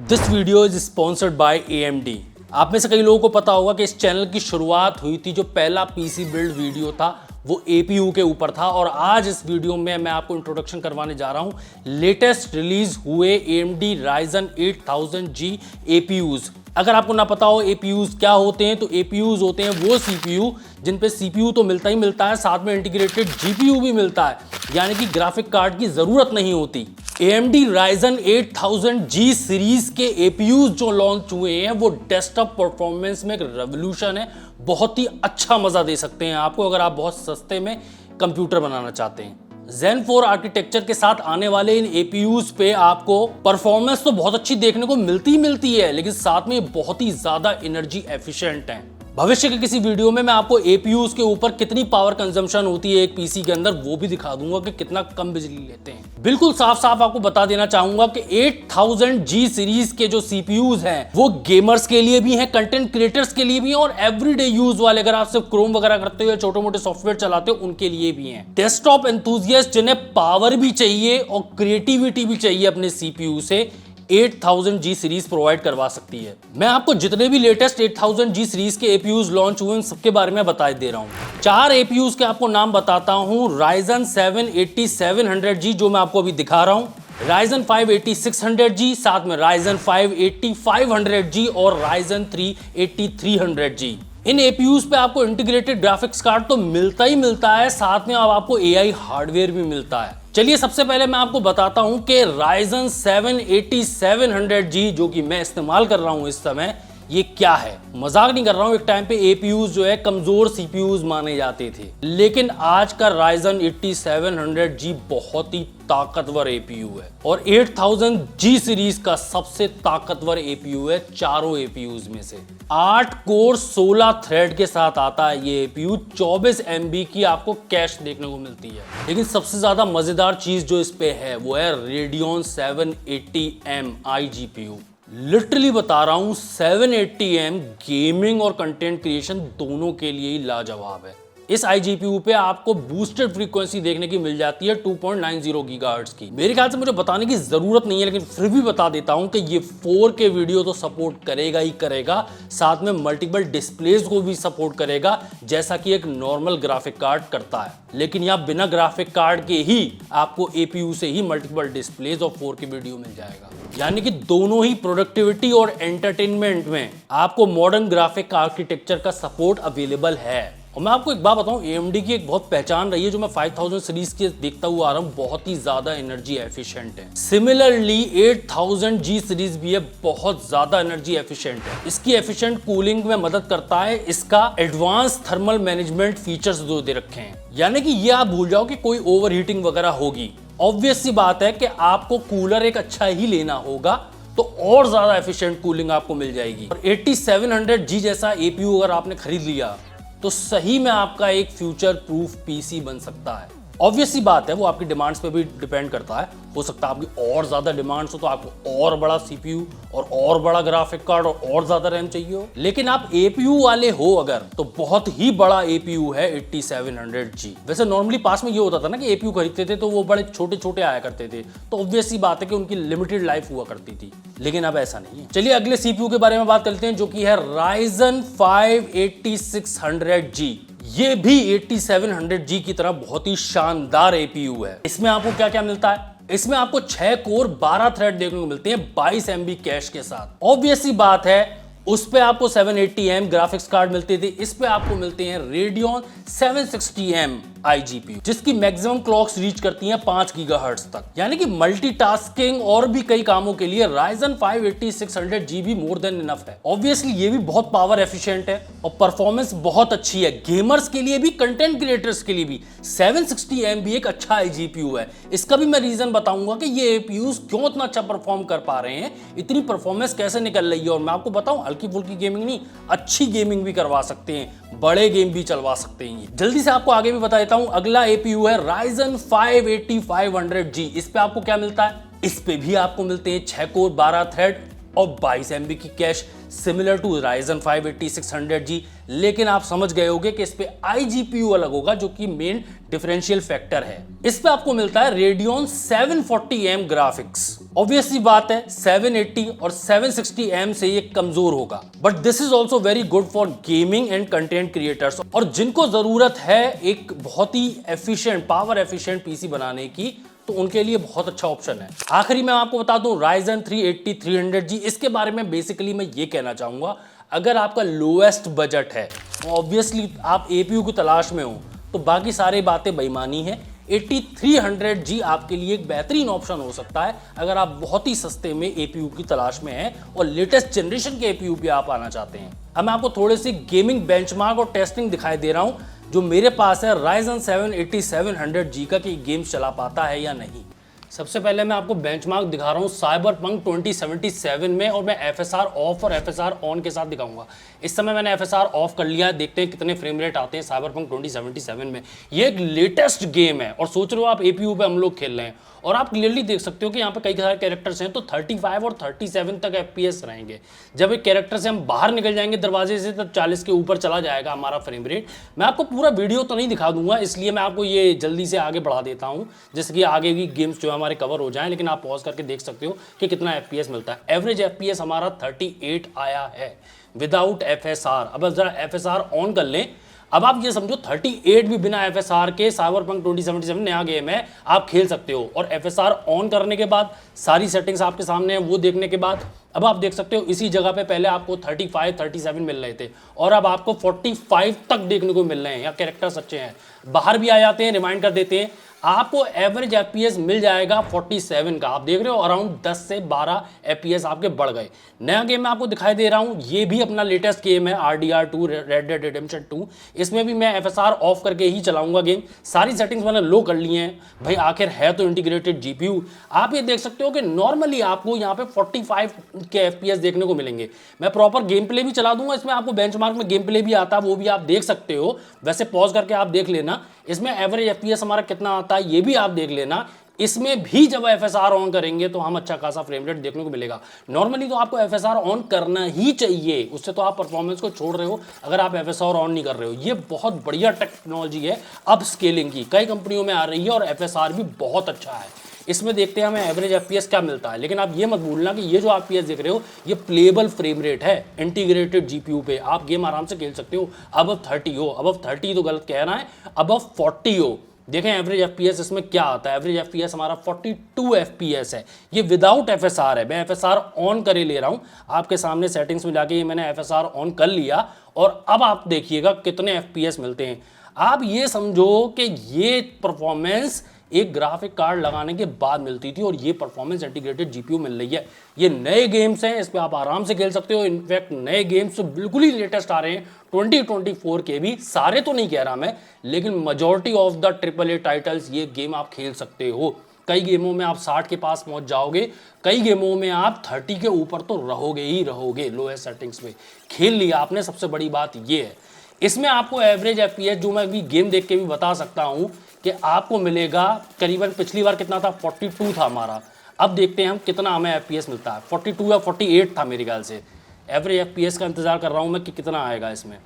This video is sponsored by AMD। आप में से कई लोगों को पता होगा कि इस चैनल की शुरुआत हुई थी, जो पहला पीसी बिल्ड वीडियो था वो APU के ऊपर था। और आज इस वीडियो में मैं आपको इंट्रोडक्शन करवाने जा रहा हूं लेटेस्ट रिलीज हुए AMD Ryzen 8000G APUs। अगर आपको ना पता हो APUs क्या होते हैं, तो APUs होते हैं वो CPU जिन पे CPU तो मिलता ही मिलता है, साथ में इंटीग्रेटेड GPU भी मिलता है, यानी कि ग्राफिक कार्ड की जरूरत नहीं होती। AMD Ryzen 8000G सीरीज के APUs जो लॉन्च हुए हैं वो डेस्कटॉप परफॉर्मेंस में एक रेवोल्यूशन है। बहुत ही अच्छा मजा दे सकते हैं आपको अगर आप बहुत सस्ते में कंप्यूटर बनाना चाहते हैं। Zen 4 आर्किटेक्चर के साथ आने वाले इन APUs पे आपको परफॉर्मेंस तो बहुत अच्छी देखने को मिलती है, लेकिन साथ में बहुत ही ज्यादा एनर्जी एफिशिएंट हैं। भविष्य के किसी वीडियो में मैं आपको APUs के ऊपर कितनी पावर कंजम्पशन होती है एक पीसी के अंदर वो भी दिखा दूंगा कि कितना कम बिजली लेते हैं। बिल्कुल साफ साफ आपको बता देना चाहूंगा कि 8000G सीरीज के जो CPUs हैं वो गेमर्स के लिए भी हैं, कंटेंट क्रिएटर्स के लिए भी हैं, और एवरीडे यूज वाले, अगर आप सिर्फ क्रोम वगैरह करते हो या छोटे मोटे सॉफ्टवेयर चलाते हो, उनके लिए भी हैं। डेस्कटॉप एंथुसियास्ट जिन्हें पावर भी चाहिए और क्रिएटिविटी भी चाहिए अपने CPU से, 8000G सीरीज प्रोवाइड करवा सकती है। मैं आपको जितने भी लेटेस्ट 8000G सीरीज के APUs लॉन्च हुए उन सबके बारे में बता दे रहा हूं। 4 APUs के आपको नाम बताता हूं। Ryzen 7 8700G जो मैं आपको अभी दिखा रहा हूं, Ryzen 5 8600G, साथ में Ryzen 5 8500G और Ryzen 3 8300G। इन APUs पे आपको इंटीग्रेटेड ग्राफिक्स कार्ड तो मिलता ही मिलता है, साथ में अब आपको AI हार्डवेयर भी मिलता है। चलिए सबसे पहले मैं आपको बताता हूं कि Ryzen 7 8700G जो कि मैं इस्तेमाल कर रहा हूं इस समय, ये क्या है। मजाक नहीं कर रहा हूं, एक टाइम पे APUs जो है कमजोर CPUs माने जाते थे, लेकिन आज का Ryzen 8700G बहुत ही ताकतवर APU है और 8000G सीरीज का सबसे ताकतवर APU है चारों APUs में से। 8 कोर 16 थ्रेड के साथ आता है ये APU, 24 MB की आपको कैश देखने को मिलती है। लेकिन सबसे ज्यादा मजेदार चीज जो इस पे है वो है Radeon 780M iGPU। लिटरली बता रहा हूं, 780M गेमिंग और कंटेंट क्रिएशन दोनों के लिए ही लाजवाब है। इस iGPU पे आपको बूस्टेड फ्रीक्वेंसी देखने की मिल जाती है 2.90 गीगाहर्ट्ज की। मेरे ख्याल से मुझे बताने की जरूरत नहीं है, लेकिन फिर भी बता देता हूं कि ये 4K वीडियो तो सपोर्ट करेगा ही करेगा, साथ में मल्टीपल डिस्प्लेस को भी सपोर्ट करेगा, जैसा कि एक नॉर्मल ग्राफिक कार्ड करता है। लेकिन यहाँ बिना ग्राफिक कार्ड के ही आपको APU से ही मल्टीपल डिस्प्लेस और 4K वीडियो मिल जाएगा। यानी कि दोनों ही प्रोडक्टिविटी और एंटरटेनमेंट में आपको मॉडर्न ग्राफिक आर्किटेक्चर का सपोर्ट अवेलेबल है। और मैं आपको एक बात बताऊं, AMD की एक बहुत पहचान रही है जो मैं 5000 सीरीज के देखता हुआ आ रहा हूं, बहुत ही ज्यादा एनर्जी एफिशिएंट है। सिमिलरली 8000G सीरीज भी है, बहुत ज्यादा एनर्जी एफिशिएंट है। इसकी एफिशिएंट कूलिंग में मदद करता है इसका एडवांस थर्मल मैनेजमेंट फीचर्स जो दे रखे हैं, यानी कि ये आप भूल जाओ कि कोई ओवर हीटिंग वगैरह होगी। ऑब्वियस सी बात है कि आपको कूलर एक अच्छा ही लेना होगा, तो और ज्यादा एफिशिएंट कूलिंग आपको मिल जाएगी। और 8700G जैसा APU अगर आपने खरीद लिया तो सही में आपका एक फ्यूचर प्रूफ पीसी बन सकता है। ऑब्वियस सी बात है, वो आपकी डिमांड्स पे भी डिपेंड करता है। हो सकता है आपकी और ज्यादा डिमांड्स हो तो आपको और बड़ा CPU और बड़ा ग्राफिक कार्ड और ज्यादा रैम चाहिए हो। लेकिन आप APU वाले हो अगर, तो बहुत ही बड़ा APU है 8700G। वैसे नॉर्मली पास में ये होता था ना कि APU खरीदते थे तो वो बड़े छोटे छोटे आया करते थे, तो ऑब्वियस सी बात है कि उनकी लिमिटेड लाइफ हुआ करती थी, लेकिन अब ऐसा नहीं है। चलिए अगले CPU के बारे में बात करते हैं, जो कि है Ryzen 5 8600G। ये भी 8700G की तरह बहुत ही शानदार APU है। इसमें आपको क्या क्या मिलता है? इसमें आपको 6 कोर 12 थ्रेड देखने को मिलते हैं 22 MB कैश के साथ। ऑब्वियस सी बात है, उस पे आपको 780M ग्राफिक्स कार्ड मिलते थे, इस पे आपको मिलते हैं Radeon 760M iGPU, जिसकी मैक्सिमम क्लॉक्स रीच करती हैं 5 गीगाहर्ट्ज तक। यानी कि मल्टीटास्किंग और भी कई कामों के लिए Ryzen 5 8600G भी मोर देन इनफ है। ऑब्वियसली ये भी बहुत पावर एफिशिएंट है और परफॉर्मेंस बहुत अच्छी है। गेमर्स के लिए भी, कंटेंट क्रिएटर्स के लिए भी 760M भी एक अच्छा iGPU है। इसका भी मैं रीजन बताऊंगा कि ये APUs क्यों इतना अच्छा परफॉर्म कर पा रहे हैं, इतनी परफॉर्मेंस कैसे निकल रही है। और मैं आपको बताऊं, हल्की फुल्की गेमिंग नहीं, अच्छी गेमिंग भी करवा सकते हैं, बड़े गेम भी चलवा सकते हैं। जल्दी से आपको आगे भी बता देता हूं, अगला APU है Ryzen 5 8500G। इस पे आपको क्या मिलता है? इस पे भी आपको मिलते हैं 6 कोर 12 थ्रेड और 22 MB की cash similar to Ryzen 5 8600G। लेकिन आप समझ गए होंगे कि इस पे iGPU अलग होगा जो कि मेन डिफरेंशियल फैक्टर है। इस पे आपको मिलता है Radeon 740M ग्राफिक्स। ऑब्वियसली बात है 780 और 760M से ये कमजोर होगा, but this is also very good for gaming and content creators और जिनको जरूरत है एक बहुत ही एफिशिएंट पावर एफिशिएंट पीसी बनाने की, तो उनके लिए बहुत अच्छा ऑप्शन है। आखिरी मैं आपको बता दूं Ryzen 3 8300G, इसके बारे में बेसिकली मैं ये कहना चाहूंगा, अगर आपका लोएस्ट बजट है ऑब्वियसली आप एपीयू की तलाश में हो तो बाकी सारी बातें बेईमानी है। 8300G आपके लिए एक बेहतरीन ऑप्शन हो सकता है अगर आप बहुत ही सस्ते में एपीयू की तलाश में हैं और लेटेस्ट जनरेशन के एपीयू पे आप आना चाहते हैं। अब मैं आपको थोड़े से गेमिंग बेंचमार्क और टेस्टिंग दिखाई दे रहा हूं जो मेरे पास है Ryzen 7 8700G का, कि गेम्स चला पाता है या नहीं। सबसे पहले मैं आपको बेंचमार्क दिखा रहा हूँ Cyberpunk 2077 में, और मैं FSR ऑफ और FSR ऑन के साथ दिखाऊंगा। इस समय मैंने FSR ऑफ कर लिया है, देखते हैं कितने फ्रेम रेट आते हैं Cyberpunk 2077 में। ये एक लेटेस्ट गेम है और सोच रहे हो आप एपीयू पे हम लोग खेल रहे हैं, और आप क्लियरली देख सकते हो कि यहाँ पे कई सारे कैरेक्टर्स हैं तो 35 और 37 तक FPS रहेंगे। जब एक कैरेक्टर से हम बाहर निकल जाएंगे दरवाजे से तब 40 के ऊपर चला जाएगा हमारा फ्रेम रेट। मैं आपको पूरा वीडियो तो नहीं दिखा दूंगा, इसलिए मैं आपको ये जल्दी से आगे बढ़ा देता हूँ जैसे कि आगे भी गेम्स जो हमारे कवर हो जाएं, लेकिन आप पॉज करके देख सकते हो कि कितना FPS मिलता है। एवरेज FPS हमारा 38 आया है विदाउट FSR। अब जरा FSR ऑन कर लें, अब आप ये समझो 38 भी बिना FSR के Cyberpunk 2077 नया गेम है, आप खेल सकते हो। और FSR ऑन करने के बाद सारी सेटिंग्स आपके सामने हैं, वो देखने के बाद अब आप देख सकते हो इसी जगह पे पहले आपको 35 37 मिल रहे थे और अब आपको 45 तक देखने को मिल रहे हैं। या कैरेक्टर्स अच्छे हैं, बाहर भी आ जाते हैं, रिमाइंड कर देते हैं। आपको एवरेज FPS मिल जाएगा 47 का। आप देख रहे हो अराउंड 10 से 12 FPS आपके बढ़ गए। नया गेम मैं आपको दिखाई दे रहा हूं, ये भी अपना लेटेस्ट गेम है RDR2 Red Dead Redemption 2। इसमें भी मैं FSR ऑफ करके ही चलाऊंगा गेम। सारी सेटिंग्स मैंने लो कर ली हैं भाई, आखिर है तो इंटीग्रेटेड GPU। आप ये देख सकते हो कि नॉर्मली आपको यहाँ पे 45 के FPS देखने को मिलेंगे। मैं प्रॉपर गेम प्ले भी चला दूंगा, इसमें आपको बेंचमार्क में गेम प्ले भी आता है, वो भी आप देख सकते हो। वैसे पॉज करके आप देख लेना इसमें एवरेज FPS हमारा कितना आता है, ये भी आप देख लेना। इसमें भी जब FSR ऑन करेंगे तो हम अच्छा खासा फ्रेम रेट देखने को मिलेगा। नॉर्मली तो आपको FSR ऑन करना ही चाहिए, उससे तो आप परफॉर्मेंस को छोड़ रहे हो अगर आप FSR ऑन नहीं कर रहे हो। ये बहुत बढ़िया टेक्नोलॉजी है अब स्केलिंग की, कई कंपनियों में आ रही है और FSR भी बहुत अच्छा है। इसमें देखते हैं हमें एवरेज FPS क्या मिलता है। लेकिन आप ये मत भूलना कि ये जो आप FPS देख रहे हो ये प्लेबल फ्रेम रेट है, इंटीग्रेटेड GPU पे आप गेम आराम से खेल सकते हो। अब 30 हो, अब 30 तो गलत कहना है, अब 40 हो। देखें एवरेज FPS इसमें क्या आता है। एवरेज FPS हमारा 42 FPS है, ये विदाउट FSR है। मैं FSR ऑन करे ले रहा हूं आपके सामने, सेटिंग्स में जाके ये मैंने FSR ऑन कर लिया और अब आप देखिएगा कितने FPS मिलते हैं। आप ये समझो कि ये परफॉर्मेंस एक ग्राफिक कार्ड लगाने के बाद मिलती थी और ये परफॉर्मेंस इंटीग्रेटेड GPU मिल रही है। ये नए गेम्स हैं, इस पे आप आराम से खेल सकते हो। इनफैक्ट नए गेम्स तो बिल्कुल ही लेटेस्ट आ रहे हैं 2024 के भी, सारे तो नहीं कह रहा मैं, लेकिन majority of the AAA titles ये गेम आप खेल सकते हो। कई गेमों में आप 60 के पास पहुंच जाओगे, कई गेमों में आप 30 के ऊपर तो रहोगे ही रहोगे। लोएस्ट सेटिंग्स में खेल लिया आपने, सबसे बड़ी बात ये है। इसमें आपको एवरेज FPS जो मैं अभी गेम देख के भी बता सकता हूं कि आपको मिलेगा करीबन, पिछली बार कितना था 42 था हमारा, अब देखते हैं हम कितना हमें FPS मिलता है। 42 या 48 था मेरे ख्याल से। एवरेज FPS का इंतजार कर रहा हूं मैं कि कितना आएगा इसमें।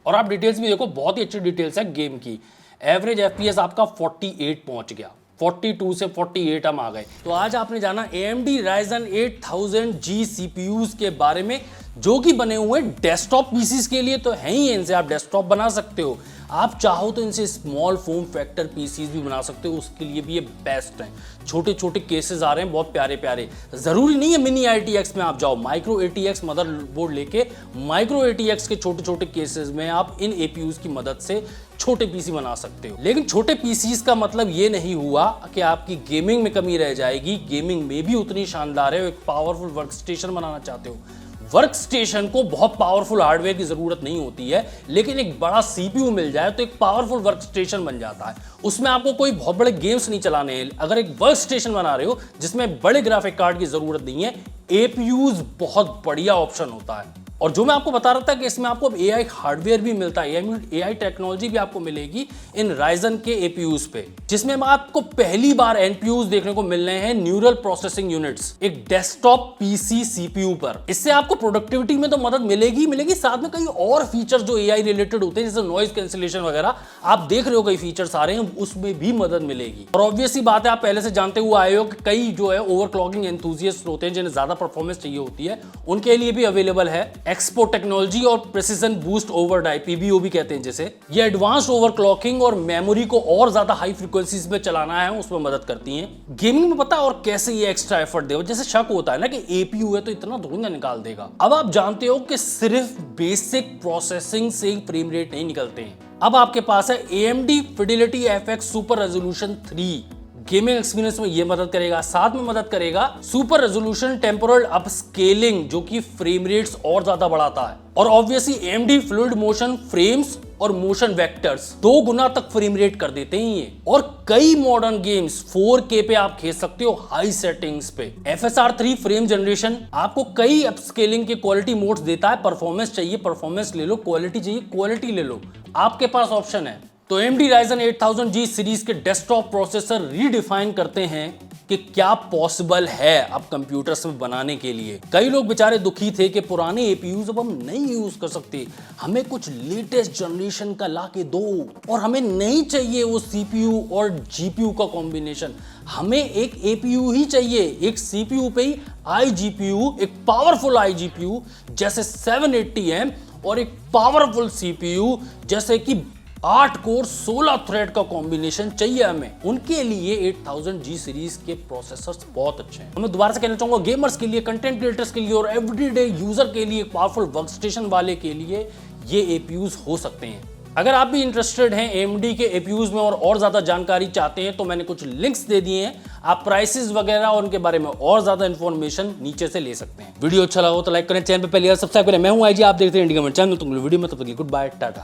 और आप डिटेल्स भी देखो, बहुत ही अच्छी डिटेल्स है गेम की। एवरेज FPS आपका 48 पहुंच गया, 42 से 48 हम आ गए। तो आज आपने जाना AMD Ryzen 8000G CPUs के बारे में, जो कि बने हुए डेस्कटॉप पीसीज के लिए तो है ही, इनसे आप डेस्कटॉप बना सकते हो। आप चाहो तो इनसे स्मॉल फॉर्म फैक्टर पीसीज भी बना सकते हो, उसके लिए भी ये बेस्ट हैं। छोटे छोटे केसेस आ रहे हैं बहुत प्यारे प्यारे, ज़रूरी नहीं है मिनी ITX में आप जाओ। माइक्रो ATX मदरबोर्ड लेके माइक्रो ATX के छोटे छोटे केसेस में आप इन APUs की मदद से छोटे पीसी बना सकते हो। लेकिन छोटे पीसीज का मतलब ये नहीं हुआ कि आपकी गेमिंग में कमी रह जाएगी। गेमिंग में भी उतनी शानदार है। एक पावरफुल वर्क स्टेशन बनाना चाहते हो, वर्क स्टेशन को बहुत पावरफुल हार्डवेयर की जरूरत नहीं होती है, लेकिन एक बड़ा CPU मिल जाए तो एक पावरफुल वर्क स्टेशन बन जाता है। उसमें आपको कोई बहुत बड़े गेम्स नहीं चलाने हैं। अगर एक वर्क स्टेशन बना रहे हो जिसमें बड़े ग्राफिक कार्ड की जरूरत नहीं है, APUs बहुत बढ़िया ऑप्शन होता है। और जो मैं आपको बता रहा था कि इसमें आपको AI हार्डवेयर भी मिलता है, AI टेक्नोलॉजी भी आपको मिलेगी इन Ryzen के APUs पे, जिसमें आपको पहली बार NPUs देखने को मिल रहे हैं, न्यूरल प्रोसेसिंग यूनिट्स, एक डेस्कटॉप PC CPU पर। इससे आपको प्रोडक्टिविटी में तो मदद मिलेगी, साथ में कई और फीचर्स जो AI रिलेटेड होते हैं, जैसे नॉइज कैंसिलेशन वगैरह, आप देख रहे हो कई फीचर्स आ रहे हैं, उसमें भी मदद मिलेगी। और ऑब्वियसली बात है, आप पहले से जानते हुए आए हो कि कई जो है ओवरक्लॉकिंग एंथुसियास्ट होते हैं जिन्हें ज्यादा परफॉर्मेंस चाहिए होती है, उनके लिए भी अवेलेबल है एक्सपो टेक्नोलॉजी और प्रिसिजन बूस्ट ओवरड्राइव, PBO कहते हैं जिसे। ये एडवांस्ड ओवरक्लॉकिंग और मेमोरी को और ज्यादा हाई फ्रीक्वेंसीज में चलाना है उसमें मदद करती हैं। गेमिंग में पता और कैसे ये एक्स्ट्रा एफर्ट दे, जैसे शक होता है ना कि APU है तो इतना थोड़ी ना निकाल देगा। अब आप जानते हो कि सिर्फ बेसिक प्रोसेसिंग से फ्रेम रेट नहीं निकलते हैं। अब आपके पास है AMD Fidelity FX super resolution 3, gaming experience में ये मदद करेगा। साथ में मदद करेगा सुपर रेजोल्यूशन टेम्पोरल अपस्केलिंग, जो कि फ्रेम रेट्स और ज्यादा बढ़ाता है। और obviously AMD fluid motion frames और मोशन वेक्टर्स 2 गुना तक फ्रेम रेट कर देते हैं ये। और कई मॉडर्न गेम्स 4K पे आप खेल सकते हो हाई सेटिंग्स पे। FSR 3 फ्रेम जनरेशन आपको कई अपस्केलिंग के क्वालिटी मोड्स देता है। परफॉर्मेंस चाहिए, परफॉर्मेंस ले लो, क्वालिटी चाहिए, क्वालिटी ले लो, आपके पास ऑप्शन है। तो AMD Ryzen 8000G सीरीज के डेस्कटॉप प्रोसेसर रीडिफाइन करते हैं कि क्या पॉसिबल है अब कंप्यूटर्स में बनाने के लिए। कई लोग बेचारे दुखी थे कि पुराने APUs अब हम नहीं यूज कर सकते, हमें कुछ लेटेस्ट जनरेशन का ला के दो, और हमें नहीं चाहिए वो CPU और GPU का कॉम्बिनेशन, हमें एक APU ही चाहिए, एक CPU पे ही iGPU, एक पावरफुल iGPU जैसे 780M और एक पावरफुल CPU जैसे कि 8 कोर 16 थ्रेड का कॉम्बिनेशन चाहिए हमें। उनके लिए 8000G सीरीज के प्रोसेसर्स बहुत अच्छे हैं। मैं दोबारा से कहना चाहूंगा, गेमर्स के लिए, कंटेंट क्रिएटर्स के लिए और एवरीडे यूजर के लिए, पावरफुल वर्कस्टेशन वाले के लिए ये APUs हो सकते हैं। अगर आप भी इंटरेस्टेड हैं AMD के APUs में और ज्यादा जानकारी चाहते हैं तो मैंने कुछ लिंक्स दे दिए हैं, आप प्राइसेस वगैरह और उनके बारे में और ज्यादा इंफॉर्मेशन नीचे से ले सकते हैं। वीडियो अच्छा लगा हो तो लाइक करें, चैनल पे पहली बार सब्सक्राइब करें। मैं हूं IG, आप देखते हैं इंडिया चैनल। तुम वीडियो में, तब तक गुड बाय, टाटा।